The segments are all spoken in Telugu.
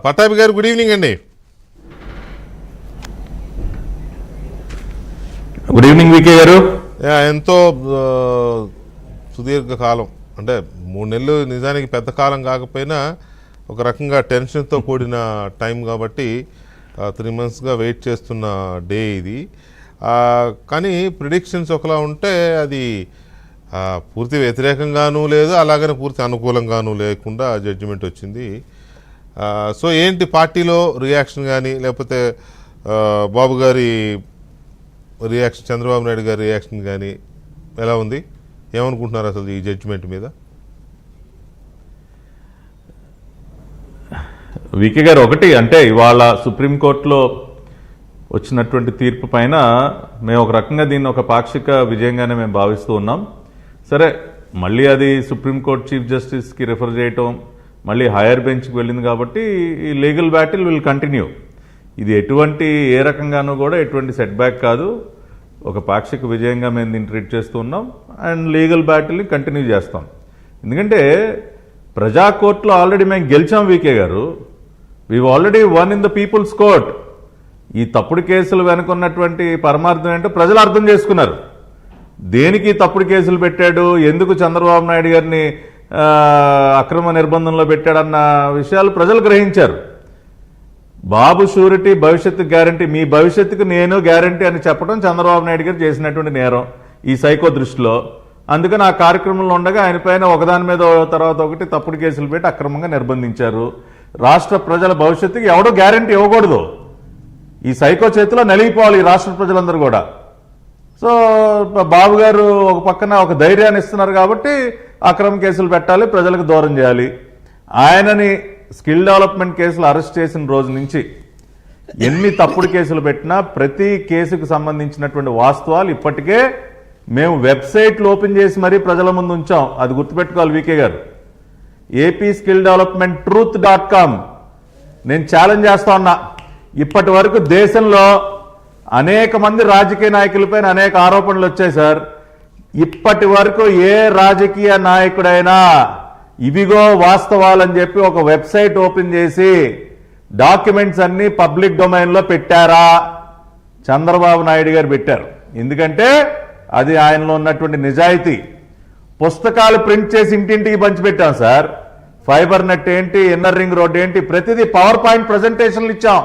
పట్టాభి గారు గుడ్ ఈవినింగ్ అండి. గుడ్ ఈవినింగ్ వికే గారు. ఎంతో సుదీర్ఘకాలం అంటే 3 నెలలు నిజానికి పెద్ద కాలం కాకపోయినా ఒక రకంగా టెన్షన్తో కూడిన టైం కాబట్టి 3 monthsగా వెయిట్ చేస్తున్న డే ఇది. కానీ ప్రిడిక్షన్స్ ఒకలా ఉంటే అది పూర్తి వ్యతిరేకంగానూ లేదు, అలాగనే పూర్తి అనుకూలంగానూ లేకుండా జడ్జిమెంట్ వచ్చింది. సో ఏంటి పార్టీలో రియాక్షన్ కానీ లేకపోతే బాబు గారి రియాక్షన్, చంద్రబాబు నాయుడు గారి రియాక్షన్ కానీ ఎలా ఉంది? ఏమనుకుంటున్నారు అసలు ఈ జడ్జిమెంట్ మీద? వికే గారు, ఒకటి అంటే ఇవాళ సుప్రీంకోర్టులో వచ్చినటువంటి తీర్పు పైన మేము ఒక రకంగా దీన్ని ఒక పాక్షిక విజయంగానే మేము భావిస్తూ ఉన్నాం. సరే, మళ్ళీ అది సుప్రీంకోర్టు చీఫ్ జస్టిస్కి రిఫర్ చేయటం, మళ్ళీ హైయర్ బెంచ్కి వెళ్ళింది కాబట్టి ఈ లీగల్ బ్యాటిల్ విల్ కంటిన్యూ. ఇది ఏ రకంగానూ కూడా ఎటువంటి సెట్ బ్యాక్ కాదు, ఒక పాక్షిక విజయంగా మేము దీన్ని ట్రీట్ చేస్తూ ఉన్నాం. అండ్ లీగల్ బ్యాటిల్ని కంటిన్యూ చేస్తాం. ఎందుకంటే ప్రజా కోర్టులో ఆల్రెడీ మేము గెలిచాం వికే గారు. We already won in the people's court. ఈ తప్పుడు కేసులు వెనుకున్నటువంటి పరమార్థం ఏంటో ప్రజలు అర్థం చేసుకున్నారు. దేనికి తప్పుడు కేసులు పెట్టాడు, ఎందుకు చంద్రబాబు నాయుడు గారిని అక్రమ నిర్బంధంలో పెట్టాడన్న విషయాలు ప్రజలు గ్రహించారు. బాబు షూరిటీ, భవిష్యత్తు గ్యారంటీ, మీ భవిష్యత్తుకు నేను గ్యారంటీ అని చెప్పడం చంద్రబాబు నాయుడు గారు చేసినటువంటి నేరం ఈ సైకో దృష్టిలో. అందుకని ఆ కార్యక్రమంలో ఉండగా ఆయన పైన ఒకదాని మీద తర్వాత ఒకటి తప్పుడు కేసులు పెట్టి అక్రమంగా నిర్బంధించారు. రాష్ట్ర ప్రజల భవిష్యత్తుకి ఎవడో గ్యారంటీ ఇవ్వకూడదు. ఈ సైకో చేతిలో నలిగిపోవాలి ఈ రాష్ట్ర ప్రజలందరూ కూడా. సో బాబు గారు ఒక పక్కన ఒక ధైర్యాన్ని ఇస్తున్నారు కాబట్టి అక్రమ కేసులు పెట్టాలి, ప్రజలకు దూరం చేయాలి. ఆయనని స్కిల్ డెవలప్మెంట్ కేసులు అరెస్ట్ చేసిన రోజు నుంచి ఎన్ని తప్పుడు కేసులు పెట్టినా ప్రతి కేసుకు సంబంధించినటువంటి వాస్తవాలు ఇప్పటికే మేము వెబ్సైట్లు ఓపెన్ చేసి మరీ ప్రజల ముందు ఉంచాం. అది గుర్తుపెట్టుకోవాలి వికే గారు. AP skill development truth.com. నేను ఛాలెంజ్ చేస్తా ఉన్నా, ఇప్పటి వరకు దేశంలో అనేక మంది రాజకీయ నాయకులపైన అనేక ఆరోపణలు వచ్చాయి సార్. ఇప్పటి వరకు ఏ రాజకీయ నాయకుడైనా ఇవిగో వాస్తవాలని చెప్పి ఒక వెబ్సైట్ ఓపెన్ చేసి డాక్యుమెంట్స్ అన్ని పబ్లిక్ డొమైన్లో పెట్టారా? చంద్రబాబు నాయుడు గారు పెట్టారు. ఎందుకంటే అది ఆయనలో ఉన్నటువంటి నిజాయితీ. పుస్తకాలు ప్రింట్ చేసి ఇంటింటికి పంచిపెట్టాం సార్. ఫైబర్ నెట్ ఏంటి, ఇన్నర్ రింగ్ రోడ్ ఏంటి, ప్రతిదీ పవర్ పాయింట్ ప్రజెంటేషన్లు ఇచ్చాం.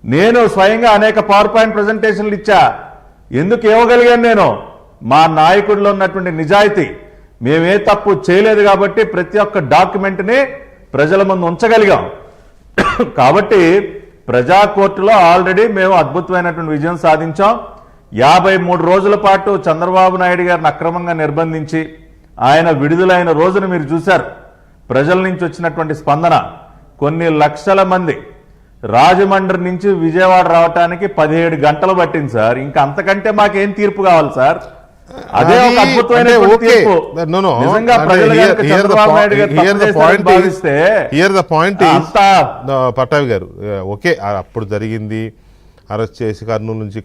నేను స్వయంగా అనేక పవర్ పాయింట్ ప్రజెంటేషన్లు ఇచ్చా. ఎందుకు ఇవ్వగలిగాను? నేను మా నాయకుడిలో ఉన్నటువంటి నిజాయితీ. మేమే తప్పు చేయలేదు కాబట్టి ప్రతి ఒక్క డాక్యుమెంట్ని ప్రజల ముందు ఉంచగలిగాం. కాబట్టి ప్రజా కోర్టులో ఆల్రెడీ మేము అద్భుతమైనటువంటి విజయం సాధించాం. 53 రోజుల పాటు చంద్రబాబు నాయుడు గారిని అక్రమంగా నిర్బంధించి ఆయన విడుదలైన రోజున మీరు చూశారు ప్రజల నుంచి వచ్చినటువంటి స్పందన. కొన్ని లక్షల మంది రాజమండ్రి నుంచి విజయవాడ రావడానికి 17 గంటలు పట్టింది సార్. ఇంకా అంతకంటే మాకేం తీర్పు కావాలి సార్? అదే ఒక అద్భుతమైన తీర్పు. నిజంగా పట్టాభి గారు, ఓకే అప్పుడు జరిగింది, అరెస్ట్ చేసి కర్నూలు నుంచి